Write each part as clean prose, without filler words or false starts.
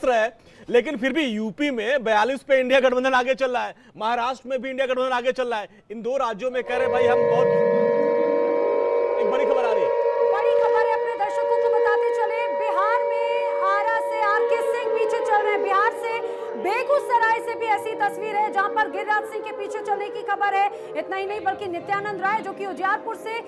रहा है, लेकिन फिर भी यूपी में 42 पे इंडिया गठबंधन आगे चल रहा है, महाराष्ट्र में भी इंडिया गठबंधन आगे चल रहा है। इन दो राज्यों में कह रहे भाई हम बहुत एक बड़ी खबर आ रही है। बड़ी खबर है, अपने दर्शकों को बताते चले, बिहार में आरा से आर.के. सिंह पीछे चल रहे हैं। बिहार से बेगूसराय से भी ऐसी तस्वीर है जहां पर गिरिराज सिंह के पीछे चलने की खबर है। इतना ही नहीं बल्कि नित्यानंद राय जो कि उजियारपुर से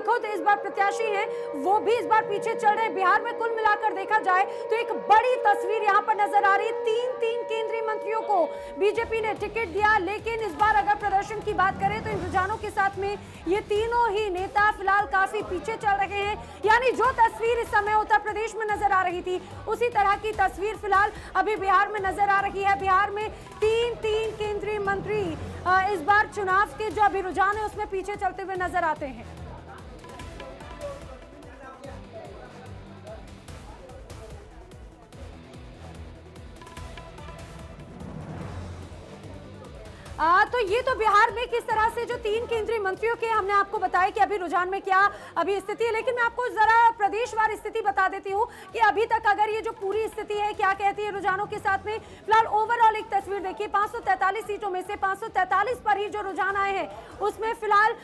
खुद इस बार प्रत्याशी हैं, वो भी इस बार पीछे चल रहे हैं। बिहार में कुल मिलाकर देखा जाए तो एक बड़ी तस्वीर यहां पर नजर आ रही है। तीन केंद्रीय मंत्रियों को बीजेपी ने टिकट दिया, लेकिन इस बार अगर प्रदर्शन की बात करें तो इन रुझानों के साथ में ये तीनों ही नेता फिलहाल काफी पीछे चल रहे हैं। यानी जो तस्वीर इस समय उत्तर प्रदेश में नजर आ रही थी, उसी तरह की तस्वीर फिलहाल अभी बिहार में नजर आ रही है। बिहार में तीन केंद्रीय मंत्री इस बार चुनाव के जो अभी रुझान है उसमें पीछे चलते हुए नजर आते हैं। तो ये तो बिहार में किस तरह से जो तीन केंद्रीय मंत्रियों के हमने आपको बताया कि अभी रुझान में क्या अभी स्थिति है, लेकिन मैं आपको जरा प्रदेशवार स्थिति बता देती हूँ कि अभी तक अगर ये जो पूरी स्थिति है क्या कहती है रुझानों के साथ में। फिलहाल ओवरऑल एक तस्वीर देखिए, 543 सीटों में से 543 पर ही जो रुझान आए हैं उसमें फिलहाल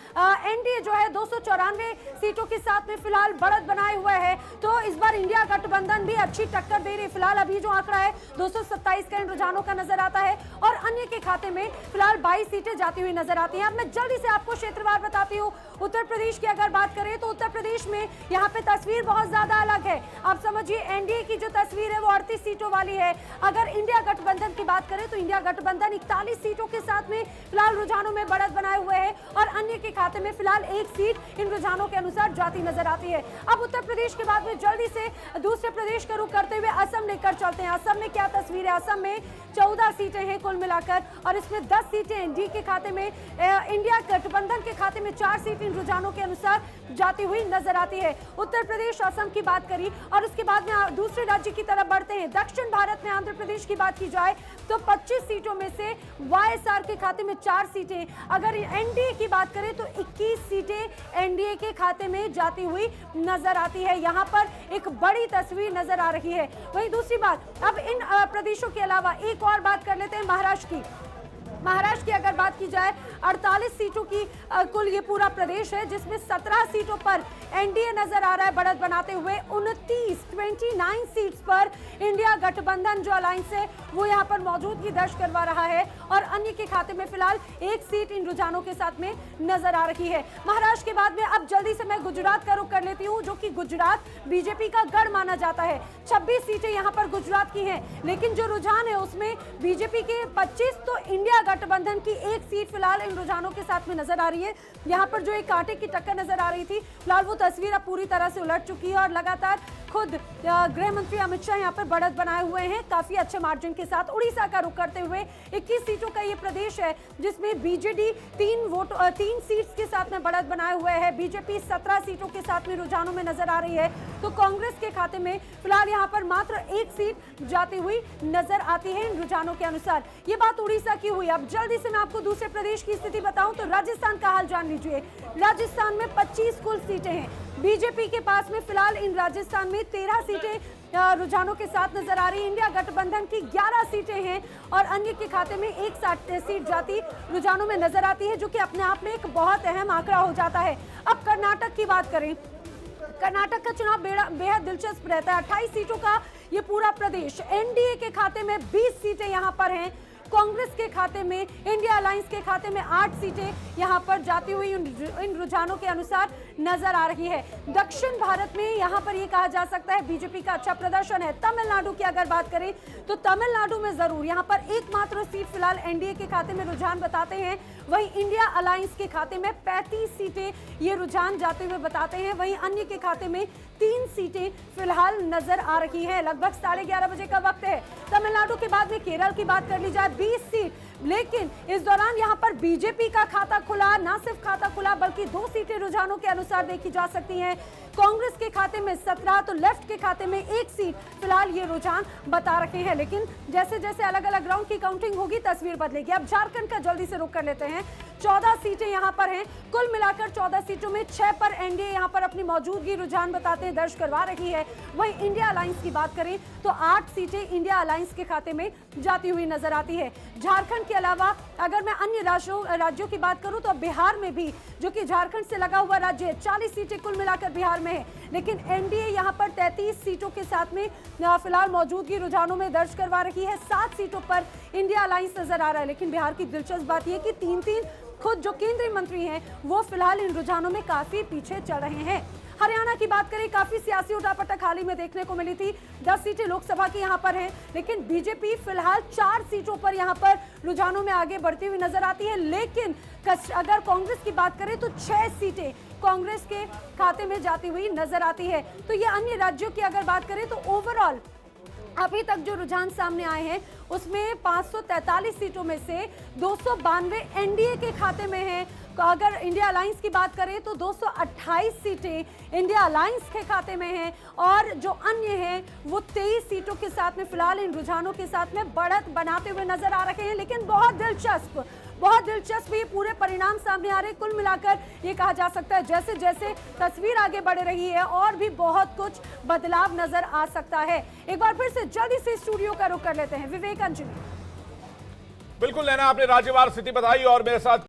एनडीए जो है 294 सीटों के साथ में फिलहाल बढ़त बनाए हुए है। तो इस बार इंडिया गठबंधन भी अच्छी टक्कर दे रही है। फिलहाल अभी जो आंकड़ा है 227 का इन रुझानों का नजर आता है और अन्य के खाते में फिलहाल 22 सीटें जाती हुई नजर आती हैं। अब मैं जल्दी से आपको क्षेत्रवार बताती हूँ। उत्तर प्रदेश की अगर बात करें तो उत्तर प्रदेश में यहाँ पे तस्वीर बहुत ज्यादा अलग है। आप समझिए एनडीए की जो तस्वीर है वो 38 सीटों वाली है। अगर इंडिया गठबंधन की बात करें तो इंडिया गठबंधन 41 सीटों के साथ में फिलहाल रुझानों में बढ़त बनाए हुए है और अन्य के खाते में फिलहाल एक सीट इन रुझानों के अनुसार जाती नजर आती है। अब उत्तर प्रदेश के बाद में जल्दी से दूसरे प्रदेश का रुख करते हुए असम लेकर चलते हैं। असम में क्या तस्वीर है? असम में 14 सीटें हैं कुल मिलाकर और इसमें 10 सीटें एनडीए के खाते में, इंडिया गठबंधन के खाते में 4 सीट इन रुझानों के अनुसार जाती हुई नजर आती है। उत्तर प्रदेश असम की बात करी और उसके बाद में दूसरे राज्य की तरफ बढ़ते हैं। दक्षिण भारत में आंध्र प्रदेश की बात की जाए तो 25 सीटों में से वाईएसआर के खाते में 4 सीटें, अगर एनडीए की बात करें तो 21 सीटें एनडीए के खाते में जाती हुई नजर आती है। यहां पर एक बड़ी तस्वीर नजर आ रही है। वहीं दूसरी बात, अब इन प्रदेशों के अलावा एक और बात कर लेते हैं महाराष्ट्र की। महाराष्ट्र की अगर बात की जाए 48 सीटों की कुल ये पूरा प्रदेश है, जिसमें 17 सीटों पर एनडीए नजर आ रहा है बढ़त बनाते हुए। 29 सीट्स पर इंडिया गठबंधन जो अलायंस है वो यहाँ पर मौजूदगी दर्ज करवा रहा है और अन्य के खाते में फिलहाल एक सीट इन रुझानों के साथ में नजर आ रही है। महाराष्ट्र के बाद में अब जल्दी से मैं गुजरात का रुख कर लेती हूँ, जो कि गुजरात बीजेपी का गढ़ माना जाता है। 26 सीटें यहाँ पर गुजरात की हैं, लेकिन जो रुझान है उसमें बीजेपी के 25 तो इंडिया गठबंधन की एक सीट फिलहाल इन रुझानों के साथ में नजर आ रही है। यहाँ पर जो एक कांटे की टक्कर नजर आ रही थी, फिलहाल वो तस्वीर अब पूरी तरह से उलट चुकी है और लगातार खुद गृह मंत्री अमित शाह यहाँ पर बढ़त बनाए हुए हैं काफी अच्छे मार्जिन के साथ। उड़ीसा का रुख करते हुए 21 सीटों का ये प्रदेश है, जिसमें बीजेडी 3 सीट्स के साथ में बढ़त बनाए हुए है। बीजेपी 17 सीटों के साथ में रुझानों में नजर आ रही है, तो कांग्रेस के खाते में फिलहाल यहाँ पर मात्र एक सीट जाती हुई नजर आती है इन रुझानों के अनुसार। ये बात उड़ीसा की हुई। अब जल्दी से मैं आपको दूसरे प्रदेश की स्थिति बताऊं तो राजस्थान का हाल जान लीजिए। राजस्थान में 25 कुल सीटें हैं बीजेपी के पास में। फिलहाल इन राजस्थान में 13 सीटें रुझानों के साथ नजर आ रही है। इंडिया गठबंधन की 11 सीटें हैं और अन्य के खाते में एक सीट जाती रुझानों में नजर आती है, जो कि अपने आप में एक बहुत अहम आंकड़ा हो जाता है। अब कर्नाटक की बात करें, कर्नाटक का चुनाव बेहद दिलचस्प रहता है। 28 सीटों का ये पूरा प्रदेश, एनडीए के खाते में 20 सीटें यहाँ पर हैं, कांग्रेस के खाते में, इंडिया अलायंस के खाते में 8 सीटें यहां पर जाती हुई इन रुझानों के अनुसार नजर आ रही है। दक्षिण भारत में यहां पर ये कहा जा सकता है बीजेपी का अच्छा प्रदर्शन है। तमिलनाडु की अगर बात करें तो तमिलनाडु में जरूर यहां पर एकमात्र सीट फिलहाल एनडीए के खाते में रुझान बताते हैं। वहीं इंडिया अलायंस के खाते में 35 सीटें ये रुझान जाते हुए बताते हैं। वहीं अन्य के खाते में 3 सीटें फिलहाल नजर आ रही हैं। लगभग 11:30 बजे का वक्त है। तमिलनाडु के बाद में केरल की बात कर ली जाए, 20 सीट लेकिन इस दौरान यहां पर बीजेपी का खाता खुला, ना सिर्फ खाता खुला बल्कि 2 सीटें रुझानों के अनुसार देखी जा सकती हैं। कांग्रेस के खाते में 17 तो लेफ्ट के खाते में 1 सीट फिलहाल ये रुझान बता रखे हैं। लेकिन जैसे जैसे अलग अलग राउंड की काउंटिंग होगी तस्वीर बदलेगी। अब झारखंड का जल्दी से रुख कर लेते हैं। 14 सीटें यहां पर हैं, कुल मिलाकर 14 सीटों में 6 पर एनडीए यहां पर अपनी मौजूदगी रुझान बताते हैं दर्ज करवा रही है। वहीं इंडिया अलायंस की बात करें तो 8 सीटें इंडिया अलायंस के खाते में जाती हुई नजर आती है। झारखंड के अलावा अगर मैं अन्य राज्यों की बात करूं तो बिहार में भी, जो कि झारखंड से लगा हुआ राज्य है, 40 सीटें कुल मिलाकर बिहार में है। लेकिन एनडीए यहां पर 33 सीटों के साथ में फिलहाल मौजूदगी रुझानों में दर्ज करवा रही है। 7 सीटों पर इंडिया अलायंस नजर आ रहा है। लेकिन बिहार की दिलचस्प बात यह कि 3-3 खुद जो केंद्रीय मंत्री हैं वो फिलहाल इन रुझानों में काफी पीछे चल रहे हैं। हरियाणा की बात करें, काफी सियासी उठापटक हाल ही में देखने को मिली थी। 10 सीटें लोकसभा की यहां पर हैं, लेकिन बीजेपी फिलहाल 4 सीटों पर यहां पर रुझानों में आगे बढ़ती हुई नजर आती है। लेकिन अगर कांग्रेस की बात करें तो 6 सीटें कांग्रेस के खाते में जाती हुई नजर आती है। तो ये अन्य राज्यों की अगर बात करें तो ओवरऑल अभी तक जो रुझान सामने आए हैं उसमें 543 सीटों में से 292 एनडीए के खाते में हैं। अगर इंडिया अलायंस की बात करें तो 228 सीटें इंडिया अलायंस के खाते में हैं और जो अन्य हैं वो 23 सीटों के साथ में फिलहाल इन रुझानों के साथ में बढ़त बनाते हुए नजर आ रहे हैं। लेकिन बहुत दिलचस्प ये पूरे परिणाम सामने आ रहे हैं। कुल मिलाकर ये कहा जा सकता है जैसे जैसे तस्वीर आगे बढ़ रही है और भी बहुत कुछ बदलाव नजर आ सकता है। एक बार फिर से जल्दी से स्टूडियो का रुख कर लेते हैं। विवेक, अंजलि। बिल्कुल नैना, आपने राज्यवार स्थिति बताई और मेरे साथ